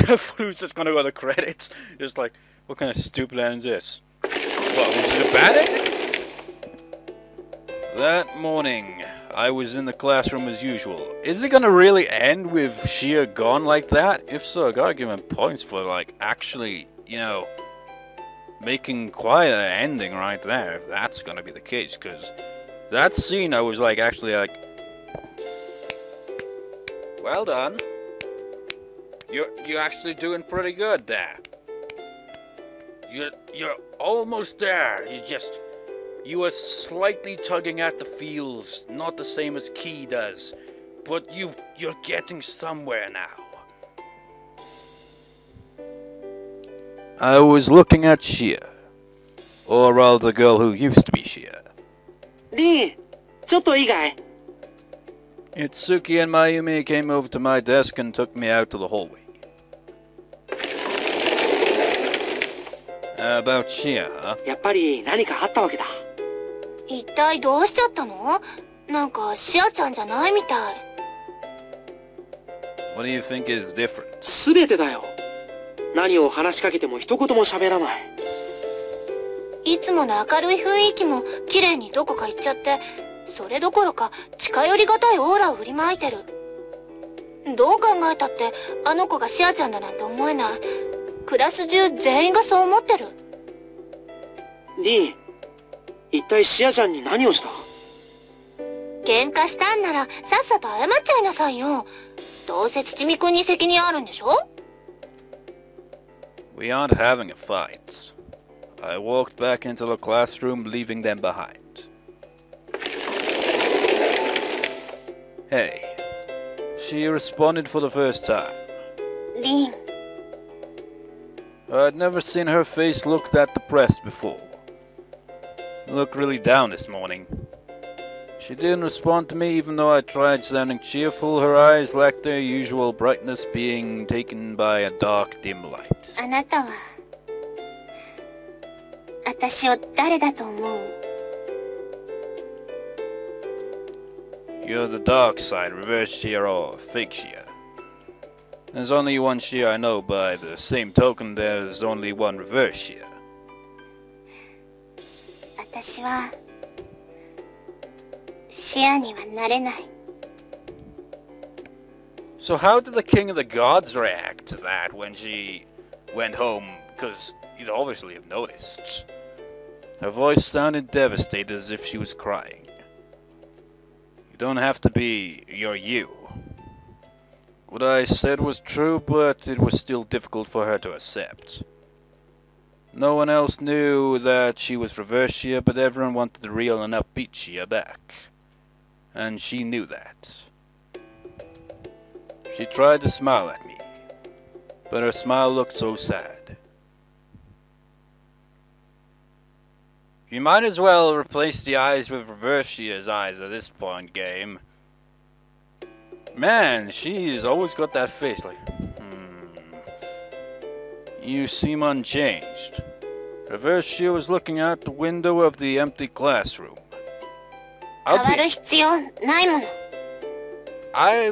I thought it was just gonna go to the credits. Just like, what kind of stupid end is this? What, was it a bad ending? That morning, I was in the classroom as usual. Is it gonna really end with Shia gone like that? If so, I gotta give him points for, like, actually, you know, making quite an ending right there, if that's gonna be the case, because that scene I was like, actually like, well done. You're actually doing pretty good there. You're almost there. You are slightly tugging at the feels, not the same as Key does, but you're getting somewhere now. I was looking at Shia, or rather the girl who used to be Shia. Lee, ちょっといいかい? Itsuki and Mayumi came over to my desk and took me out to the hallway. About Shia, huh? やっぱり何かあったわけだ。一体どうしちゃったの？なんかシアちゃんじゃないみたい。What do you think is different? すべてだよ。何を話しかけても一言も喋らない。いつもの明るい雰囲気も綺麗にどこか行っちゃって、それどころか近寄りがたいオーラを振りまいてる。どう考えたってあの子がシアちゃんだなんて思えない。クラス中全員がそう思ってる。リン、一体シアちゃんに何をした？喧嘩したんならさっさと謝っちゃいなさいよ。どうせちみくんに責任あるんでしょ？ We aren't having a fight. I walked back into the classroom, leaving them behind. Hey. She responded for the first time. リン。I'd never seen her face look that depressed before. Looked really down this morning. She didn't respond to me even though I tried sounding cheerful. Her eyes lacked their usual brightness, being taken by a dark, dim light. あなたは私を誰だと思う？ You're the dark side, reverse Shia or fake Shia. There's only one Shia I know. By the same token, there's only one reverse Shia. 私はシアにはなれない。 So how did the King of the Gods react to that when she went home? Because you'd obviously have noticed. Her voice sounded devastated, as if she was crying. You don't have to be, you're you. What I said was true, but it was still difficult for her to accept. No one else knew that she was reverse Shia, but everyone wanted the real and upbeat Shia back. And she knew that. She tried to smile at me, but her smile looked so sad. You might as well replace the eyes with reverse Shia's eyes at this point, game. Man, she's always got that face like, You seem unchanged. Reverse Shia was looking out the window of the empty classroom. I'll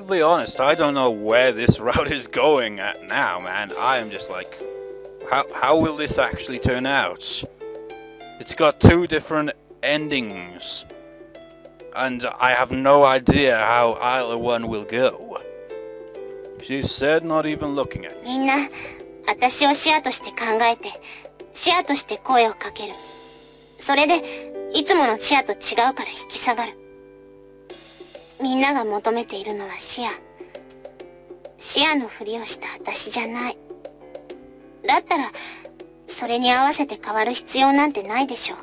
be honest, I don't know where this route is going at now, man. I am just like, how will this actually turn out? It's got two different endings, and I have no idea how either one will go. She said, not even looking at me. みんな、私をシアとして考えて、シアとして声をかける。それで、いつものシアと違うから引き下がる。みんなが求めているのはシア。シアのふりをした私じゃない。だったら、それに合わせて変わる必要なんてないでしょう。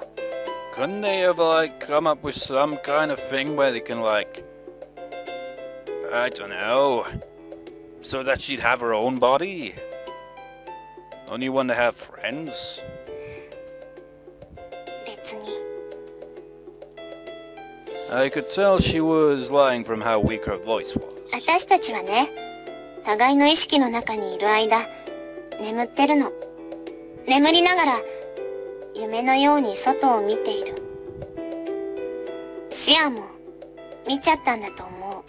Couldn't they have, like, come up with some kind of thing where they can, like, I don't know, so that she'd have her own body? Don't you want to have friends? 別に。I could tell she was lying from how weak her voice was. 私たちはね、互いの意識の中にいる間、眠ってるの。眠りながら、夢のように外を見ている。シアも見ちゃったんだと思う。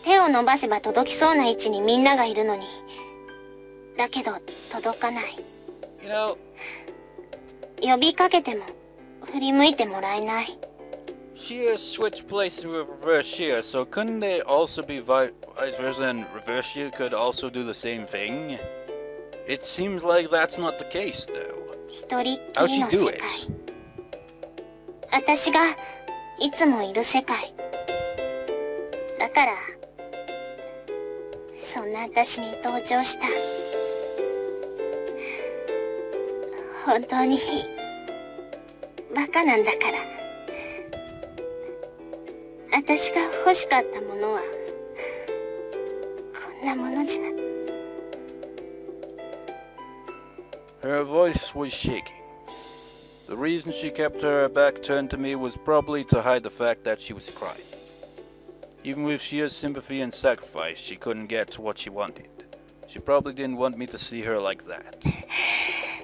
手を伸ばせば届きそうな位置にみんながいるのに。だけど届かない。You know, 呼びかけても振り向いてもらえない。Shear switched places with reverse shear, so couldn't they also be vice versa and reverse shear could also do the same thing? It seems like that's not the case, though. 一人っき How'd り she の do 世 it? 界。私がいつもいる世界。だからそんな私に同情した。本当にバカなんだから。私が欲しかったものはこんなものじゃ。 Her voice was shaking. The reason she kept her back turned to me was probably to hide the fact that she was crying. Even with sheer sympathy and sacrifice, she couldn't get what she wanted. She probably didn't want me to see her like that.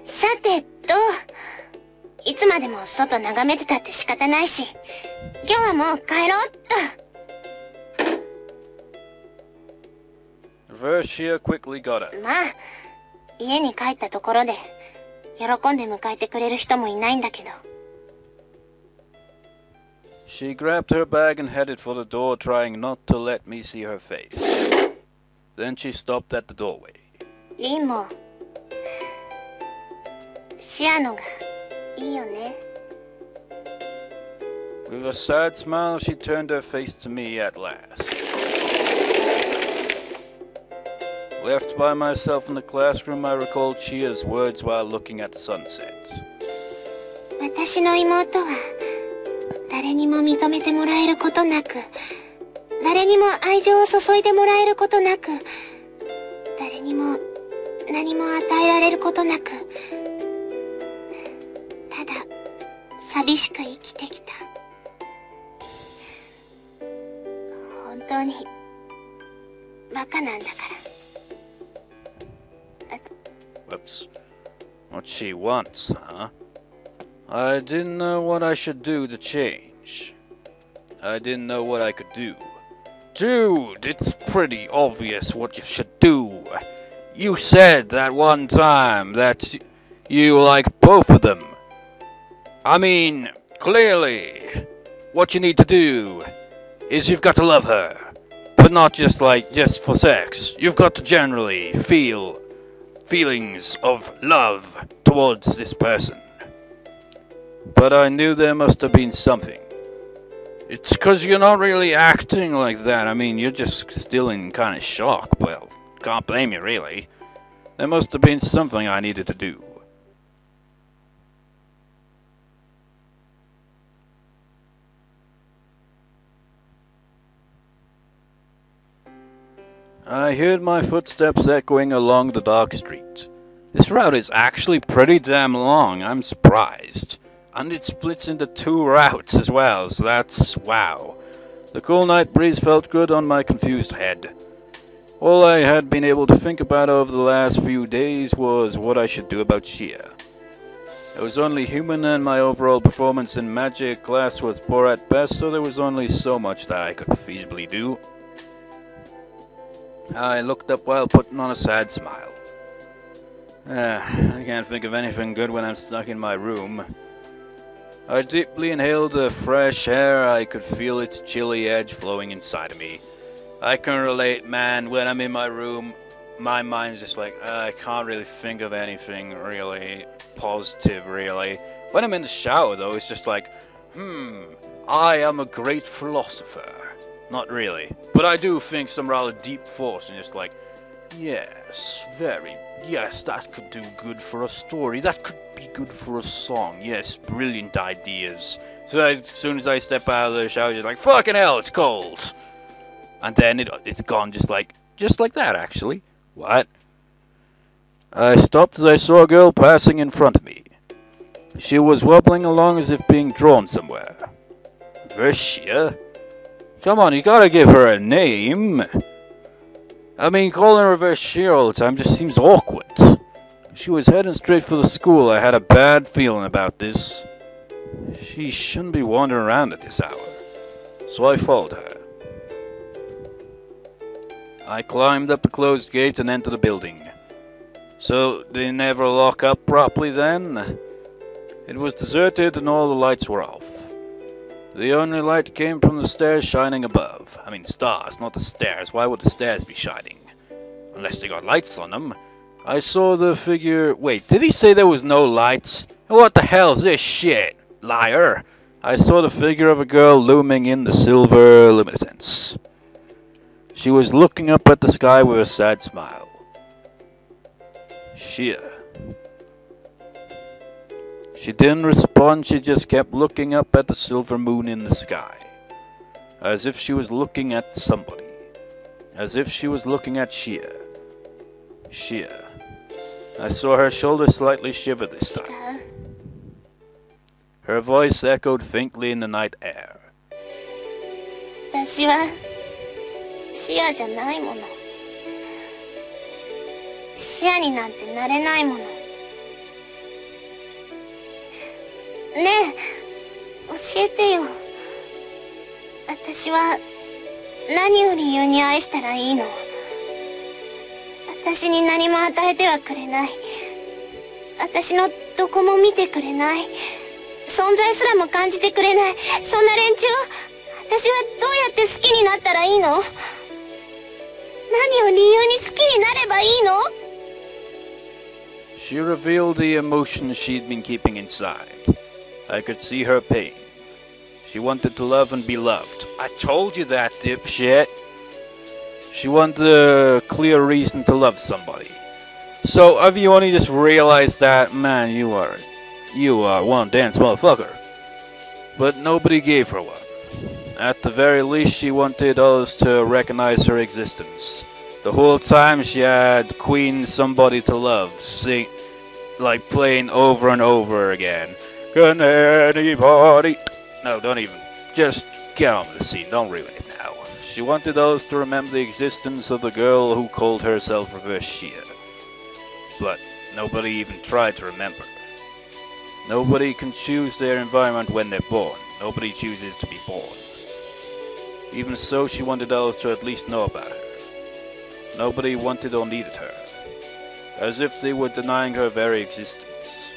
さてと、いつまでも外眺めてたって仕方ないし、今日はもう帰ろうっと。 Reverse shear quickly got up. まあ、家に帰ったところで喜んで迎えてくれる人もいないんだけど。 She grabbed her bag and headed for the door, trying not to let me see her face. Then she stopped at the doorway. リンもシアノがいいよね。 With a sad smile, she turned her face to me at last. Left by myself in the classroom, I recalled Chia's words while looking at the sunset. 私の妹は誰にも認めてもらえることなく、誰にも愛情を注いでもらえることなく、誰にも何も与えられることなく、ただ寂しく生きてきた。本当にバカなんだから。 Whoops. What she wants, huh? I didn't know what I should do to change. I didn't know what I could do. Dude, it's pretty obvious what you should do. You said that one time that you liked both of them. I mean, clearly, what you need to do is you've got to love her. But not just for sex. You've got to generally feel feelings of love towards this person. But I knew there must have been something. It's because you're not really acting like that. I mean, you're just still in kind of shock. Well, can't blame you, really. There must have been something I needed to do. I heard my footsteps echoing along the dark street. This route is actually pretty damn long, I'm surprised. And it splits into 2 routes as well, so that's wow. The cool night breeze felt good on my confused head. All I had been able to think about over the last few days was what I should do about Shia. I was only human and my overall performance in magic class was poor at best, so there was only so much that I could feasibly do. I looked up while putting on a sad smile. I can't think of anything good when I'm stuck in my room. I deeply inhaled the fresh air. I could feel its chilly edge flowing inside of me. I can relate, man. When I'm in my room, my mind's just like, I can't really think of anything really positive, really. When I'm in the shower, though, it's just like, I am a great philosopher. Not really. But I do think some rather deep thoughts and just like, yes, that could do good for a story. That could be good for a song. Yes, brilliant ideas. So as soon as I step out of the shower, you're like, fucking hell, it's cold. And then it's gone just like that, actually. What? I stopped as I saw a girl passing in front of me. She was wobbling along as if being drawn somewhere. Vershia? Come on, you gotta give her a name. I mean, calling her Vershia all the time just seems awkward. She was heading straight for the school. I had a bad feeling about this. She shouldn't be wandering around at this hour. So I followed her. I climbed up the closed gate and entered the building. So, they never lock up properly then? It was deserted and all the lights were off. The only light came from the stairs shining above. I mean stars, not the stairs. Why would the stairs be shining? Unless they got lights on them. I saw the figure... Wait, did he say there was no lights? What the hell's this shit? Liar! I saw the figure of a girl looming in the silver luminescence. She was looking up at the sky with a sad smile. Shia. She didn't respond, she just kept looking up at the silver moon in the sky. As if she was looking at somebody. As if she was looking at Shia. Shia. I saw her shoulders slightly shiver this time. Her voice echoed faintly in the night air. 私はシアじゃないもの。シアになんてなれないもの。ねえ、教えてよ。私は何を理由に愛したらいいの？私に何も与えてはくれない。私のどこも見てくれない。存在すらも感じてくれない。そんな連中、私はどうやって好きになったらいいの？何を理由に好きになればいいの？ She revealed the emotions she'd been keeping inside. I could see her pain. She wanted to love and be loved. I told you that, dipshit. She wanted a clear reason to love somebody. So, have you only just realized that, man, you are one dance motherfucker. But nobody gave her one. At the very least, she wanted others to recognize her existence. The whole time she had Queen Somebody to Love, like playing over and over again. Can anybody... No, don't even. Just get on with the scene, don't ruin it now. She wanted others to remember the existence of the girl who called herself Reverse Shia. But nobody even tried to remember. Nobody can choose their environment when they're born. Nobody chooses to be born. Even so, she wanted others to at least know about her. Nobody wanted or needed her. As if they were denying her very existence.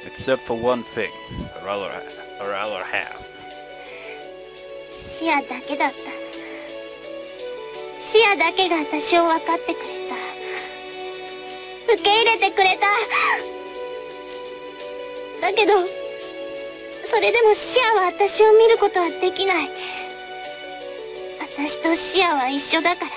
Except for one thing, her other half. シアだけだった。シアだけが私を分かってくれた。受け入れてくれた。だけど、それでもシアは私を見ることはできない。私とシアは一緒だから。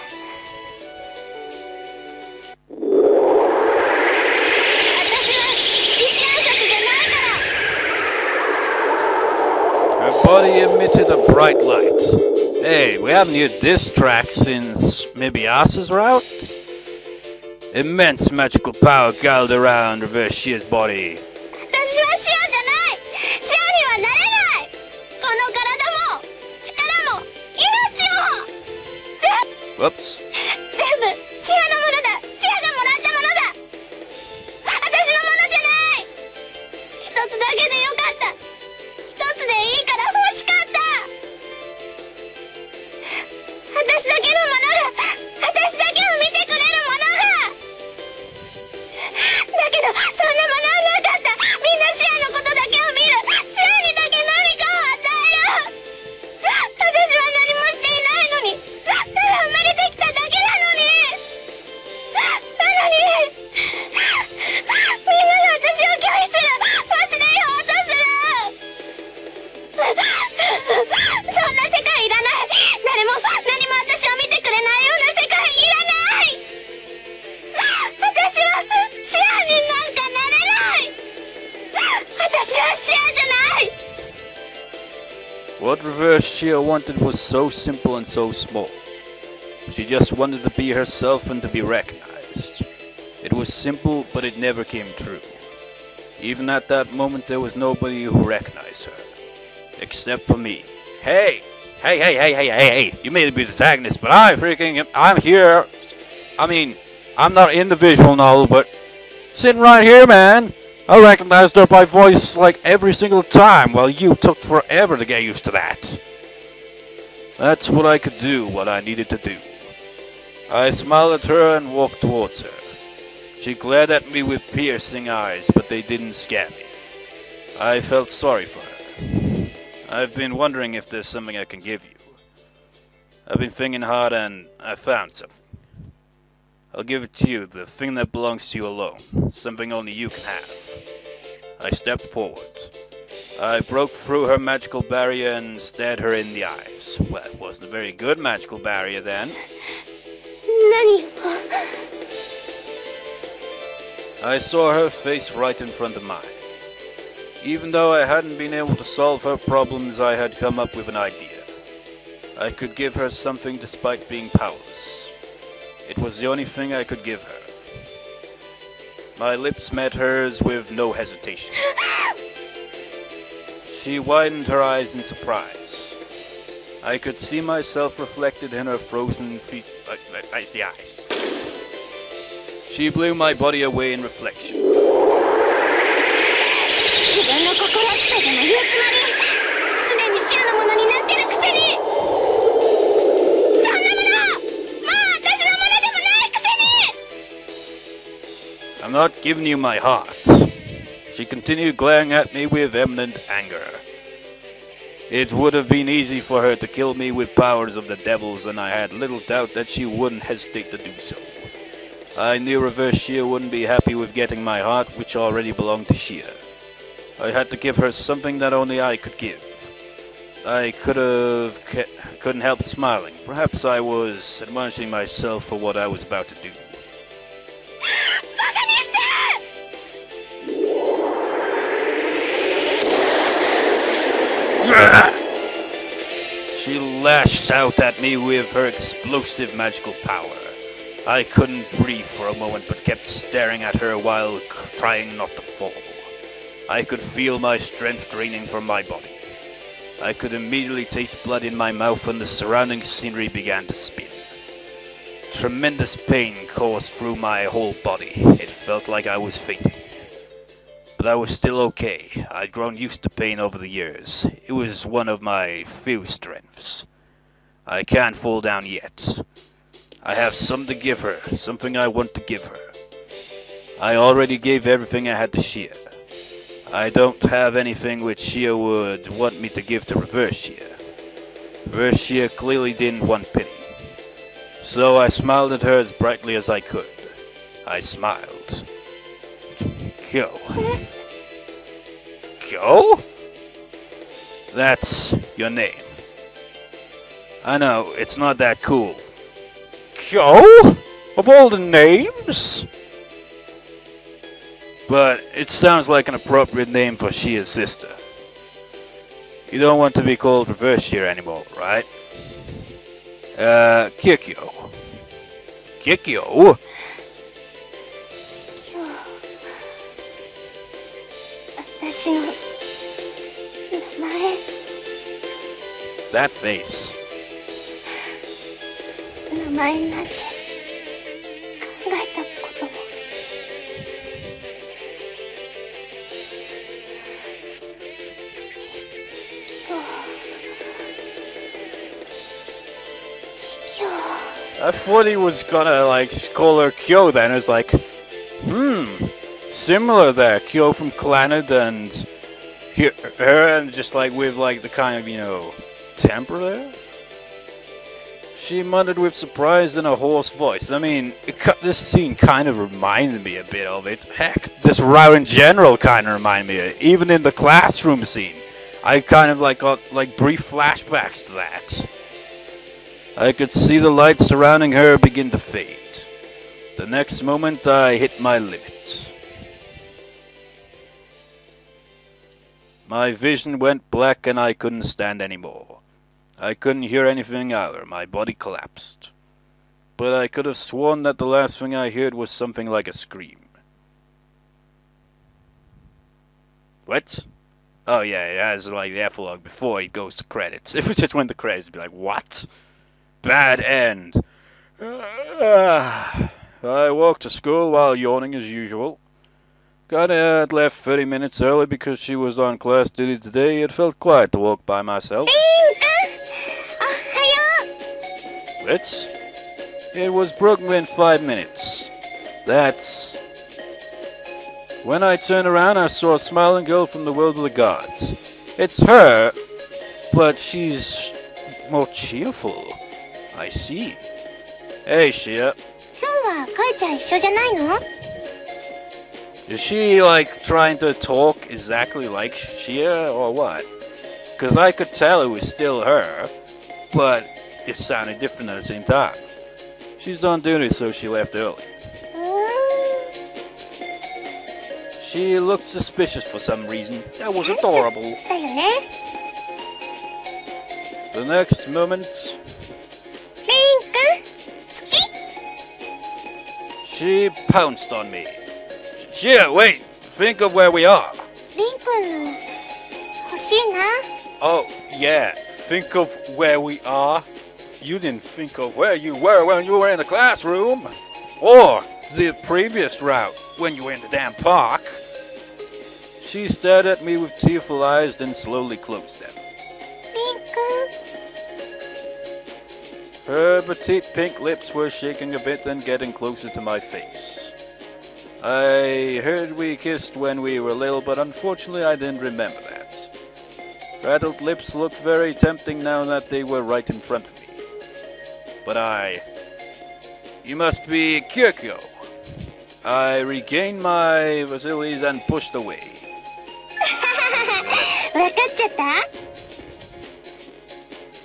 Her body emitted a bright light. Hey, we haven't used this track since Mibiasa's route? Immense magical power gathered around Reverse Shia's body. 私はシアじゃない。シアにはなれない。この体も力も命も。Whoops. 全部シアのものだ。シアがもらったものだ。私のものじゃない。一つだけでよかった。一つでいいから欲しかった。私だけのものが、私だけを見てくれるものが。だけどそんなものはなかった。みんなシアのことだけを見る。シアにだけ何かを与える。私は何もしていないのに。ただ生まれてきただけなのに。なのにみんなが私を拒否する。忘れようとする。そんな世界いらない。誰も何も私を見てくれないような世界いらない。私はシアになんかなれない。私はシアじゃない。 What Reverse Shia wanted was so simple and so small. She just wanted to be herself and to be recognized. It was simple, but it never came true. Even at that moment, there was nobody who recognized her. Except for me. Hey! Hey! You may be the protagonist, but I'm here. I mean, I'm not in the visual novel, but sitting right here, man. I recognized her by voice like every single time, while you took forever to get used to that. That's what I could do, what I needed to do. I smiled at her and walked towards her. She glared at me with piercing eyes, but they didn't scare me. I felt sorry for her. I've been wondering if there's something I can give you. I've been thinking hard and I found something. I'll give it to you, the thing that belongs to you alone, something only you can have. I stepped forward. I broke through her magical barrier and stared her in the eyes. Well, it wasn't a very good magical barrier then. 何を I saw her face right in front of mine. Even though I hadn't been able to solve her problems, I had come up with an idea. I could give her something despite being powerless. It was the only thing I could give her. My lips met hers with no hesitation. She widened her eyes in surprise. I could see myself reflected in her frozen feisty eyes. She blew my body away in reflection. 自分の心とでも言うつもりすでにシアのものになってるくせにそんなものもう私のものでもないくせに I'm not giving you my heart. She continued glaring at me with eminent anger. It would have been easy for her to kill me with powers of the devils, and I had little doubt that she wouldn't hesitate to do so. I knew Reverse Shia wouldn't be happy with getting my heart, which already belonged to Shia. I had to give her something that only I could give. I couldn't help smiling. Perhaps I was admonishing myself for what I was about to do. バカにして She lashed out at me with her explosive magical power. I couldn't breathe for a moment but kept staring at her while trying not to fall. I could feel my strength draining from my body. I could immediately taste blood in my mouth and the surrounding scenery began to spin. Tremendous pain coursed through my whole body. It felt like I was fainting. But I was still okay. I'd grown used to pain over the years. It was one of my few strengths. I can't fall down yet. I have something to give her, something I want to give her. I already gave everything I had to Shia. I don't have anything which Shia would want me to give to Reverse Shia. Reverse Shia clearly didn't want pity. So I smiled at her as brightly as I could. I smiled. Kikyou. Kikyou? That's your name. I know, it's not that cool. Kikyou? Of all the names? But it sounds like an appropriate name for Shia's sister. You don't want to be called Reverse Shia anymore, right? Kikyou. Kikyou? 私の名前 That face. 名前なんて考えたこともI thought he was gonna like call her Kyo then. It's like, similar there. Kyo from Clannad and her, and just like with like the kind of, you know, temper there. She muttered with surprise in a hoarse voice. I mean, this scene kind of reminded me a bit of it. Heck, this route in general kind of reminded me of it. Even in the classroom scene, I kind of like got like brief flashbacks to that. I could see the light surrounding her begin to fade. The next moment, I hit my limit. My vision went black and I couldn't stand anymore. I couldn't hear anything either. My body collapsed. But I could have sworn that the last thing I heard was something like a scream. What? Oh yeah, it has like the epilogue before it goes to credits. If it just went to credits, it'd be like, what? Bad end. I walked to school while yawning as usual. Kaede had left 30 minutes early because she was on class duty today. It felt quiet to walk by myself. Let's. It was broken in 5 minutes. That's... When I turned around, I saw a smiling girl from the world of the gods. It's her, but she's more cheerful. I see. Hey, Shia. 今日はカエちゃん一緒じゃないの？ Is she, like, trying to talk exactly like Shia, or what? Because I could tell it was still her, but it sounded different at the same time. She's on duty, so she left early. She looked suspicious for some reason. That was adorable. だよね。 The next moment, リン君、好き？ she pounced on me. Shia, wait! Think of where we are. リン君の欲しいな。 Oh, yeah. Think of where we are. You didn't think of where you were when you were in the classroom. Or the previous route when you were in the damn park. She stared at me with tearful eyes, then slowly closed them. リン君。 Her petite pink lips were shaking a bit and getting closer to my face. I heard we kissed when we were little, but unfortunately I didn't remember that. Her adult lips looked very tempting now that they were right in front of me. But You must be Kikyou. I regained my facilities and pushed away. わかっちゃった？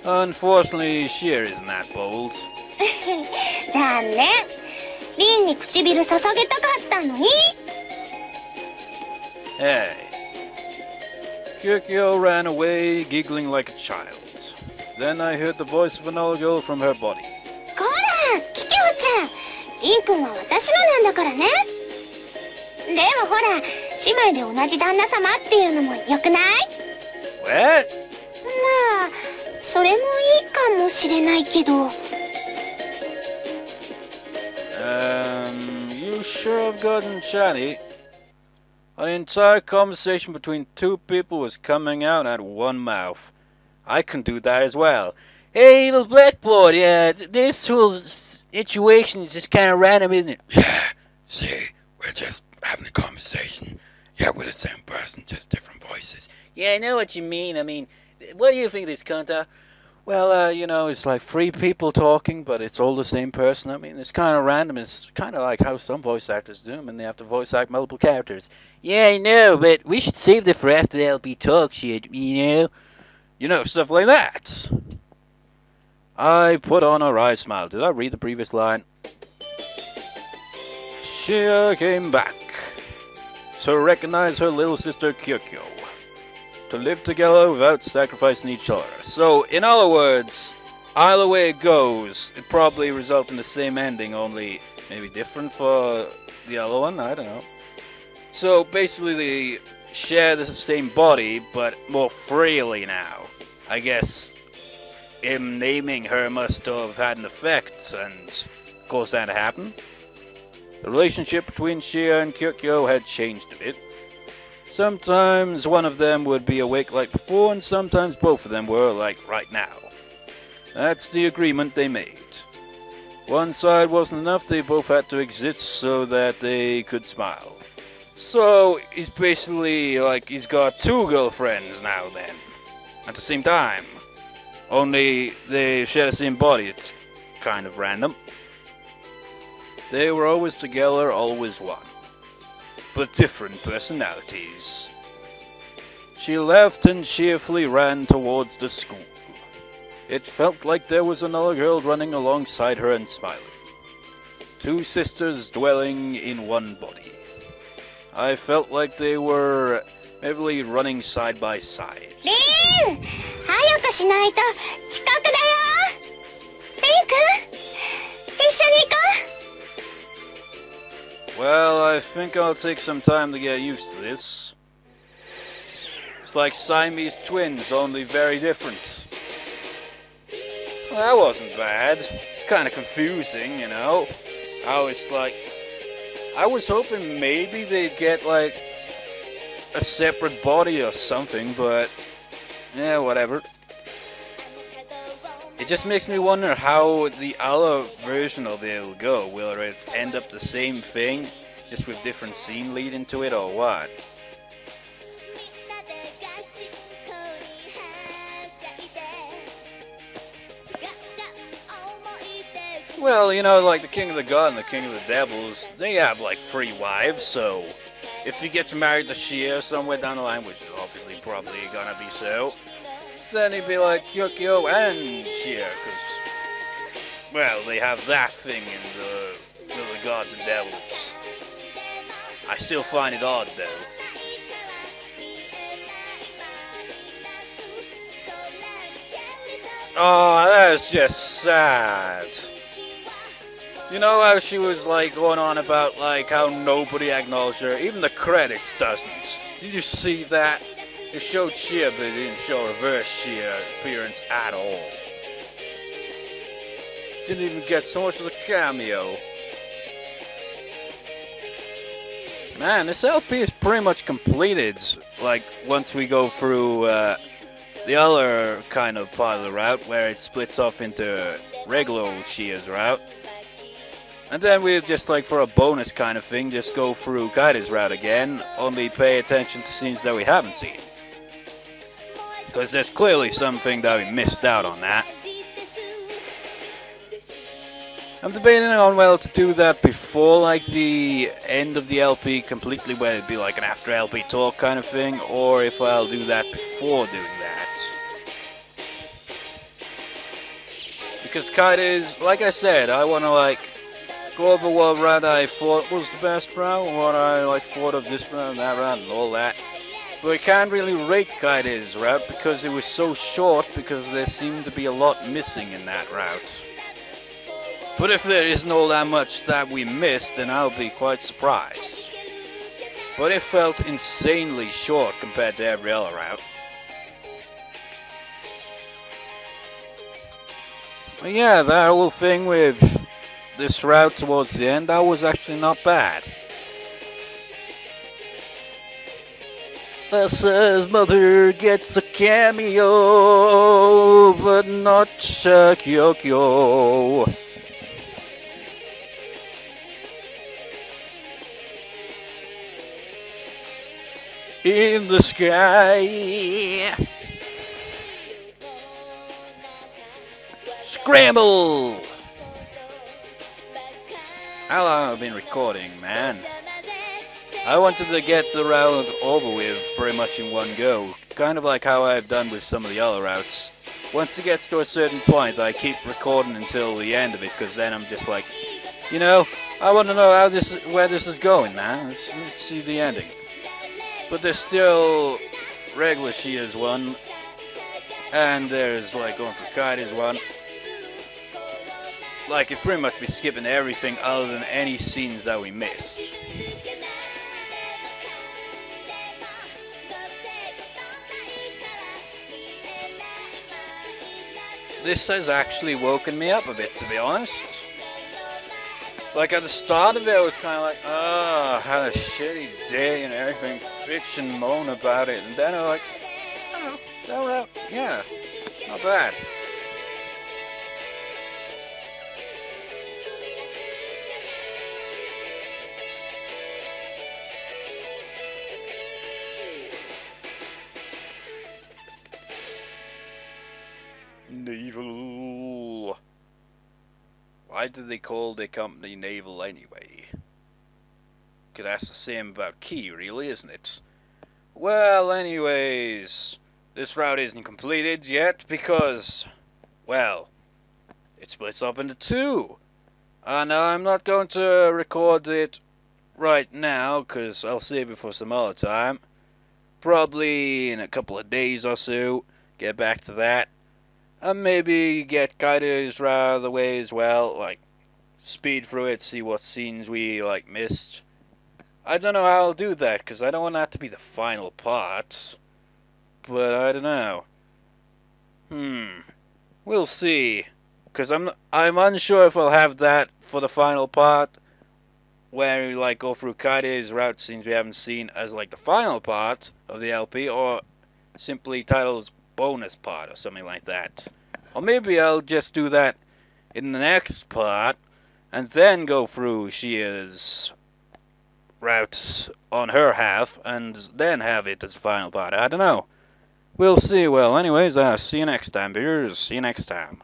Unfortunately, Sheer isn't that bold. 残念。リンに唇捧げたかったのに。 Hey. Kikyou ran away, giggling like a child. Then I heard the voice of another girl from her body. こら、キキョウちゃん。リン君は私のなんだからね。でもほら、姉妹で同じ旦那様っていうのもよくない？ What? まあ、それもいいかもしれないけど。You sure have gotten chatty. An entire conversation between two people was coming out at one mouth. I can do that as well. Hey, little blackboard, yeah, this whole situation is just kind of random, isn't it? Yeah, see, we're just having a conversation. Yeah, we're the same person, just different voices. Yeah, I know what you mean. I mean, what do you think of this, Kanta? Well, you know, it's like three people talking, but it's all the same person. I mean, it's kind of random. It's kind of like how some voice actors do them, and they have to voice act multiple characters. Yeah, I know, but we should save that for after the LP talk shit, you know? You know, stuff like that. I put on a wry smile. Did I read the previous line? She came back to recognize her little sister Kikyou. To live together without sacrificing each other. So, in other words, either way it goes, it probably results in the same ending, only maybe different for the other one, I don't know. So, basically they share the same body, but more freely now. I guess him naming her must have had an effect, and caused that to happen. The relationship between Shia and Kikyou had changed a bit. Sometimes one of them would be awake like before, and sometimes both of them were like right now. That's the agreement they made. One side wasn't enough, they both had to exist so that they could smile. So, he's basically like, he's got two girlfriends now then, at the same time. Only they share the same body, it's kind of random. They were always together, always one. But different personalities. She laughed and cheerfully ran towards the school. It felt like there was another girl running alongside her and smiling. Two sisters dwelling in one body. I felt like they were heavily running side by side. リン！早くしないと近くだよ！リン君！一緒に行こう！ Well, I think I'll take some time to get used to this. It's like Siamese twins, only very different. Well, that wasn't bad. It's kind of confusing, you know. I was hoping maybe they'd get like a separate body or something, but yeah, whatever. It just makes me wonder how the other version of it will go. Will it end up the same thing, just with different scene leading to it, or what? Well, you know, like the King of the God and the King of the Devils, they have like 3 wives, so if he gets married to Shia somewhere down the line, which is obviously probably gonna be so, then he'd be like Kikyou and Shia, because, well, they have that thing in the Gods and Devils. I still find it odd, though. Oh, that's just sad. You know how she was like going on about like how nobody acknowledged her? Even the credits doesn't. Did you see that? It showed Shia, but it didn't show reverse Shia appearance at all. Didn't even get so much of the cameo. Man, this LP is pretty much completed. Like once we go through the other kind of part of the route where it splits off into regular old Shia's route. And then we'll just like for a bonus kind of thing, just go through Kaede's route again, only pay attention to scenes that we haven't seen. Because there's clearly something that we missed out on that. I'm debating on whether to do that before like the end of the LP completely, where it'd be like an after LP talk kind of thing, or if I'll do that before doing that. Because Kaede's, like I said, I want to like go over what route I thought was the best route, what I like thought of this route and that route and all that. But I can't really rate Kaede's route because it was so short, because there seemed to be a lot missing in that route. But if there isn't all that much that we missed, then I'll be quite surprised. But it felt insanely short compared to every other route. But yeah, that whole thing with this route towards the end, that was actually not bad. Says mother gets a cameo, but not Kikyou. In the sky. Scramble! How long have I been recording, man? I wanted to get the route over with pretty much in one go. Kind of like how I've done with some of the other routes. Once it gets to a certain point, I keep recording until the end of it, because then I'm just like, you know, I want to know how where this is going, man. Let's see the ending. But there's still regular Shia's one, and there's like going for Kaede's one. Like, it'd pretty much be skipping everything other than any scenes that we missed. This has actually woken me up a bit, to be honest. Like, at the start of it, I was kind of like, oh, I had a shitty day and everything, bitch and moan about it. And then I'm like, oh, that route, yeah, not bad. Naval. Why did they call their company Naval anyway? Could ask the same about Key, really, isn't it? Well, anyways, this route isn't completed yet because, well, it splits up into 2. Now I'm not going to record it right now because I'll save it for some other time. Probably in a couple of days or so, get back to that. And maybe get Kaede's route out of the way as well, like speed through it, see what scenes we like missed. I don't know how I'll do that, because I don't want that to be the final part. But I don't know. We'll see. Because I'm unsure if I'll have that for the final part, where we like go through Kaede's route scenes we haven't seen as like the final part of the LP, or simply titles bonus part or something like that. Or maybe I'll just do that in the next part, and then go through Shia's routes on her half, and then have it as the final part. I don't know. We'll see. Well, anyways, see you next time, viewers. See you next time.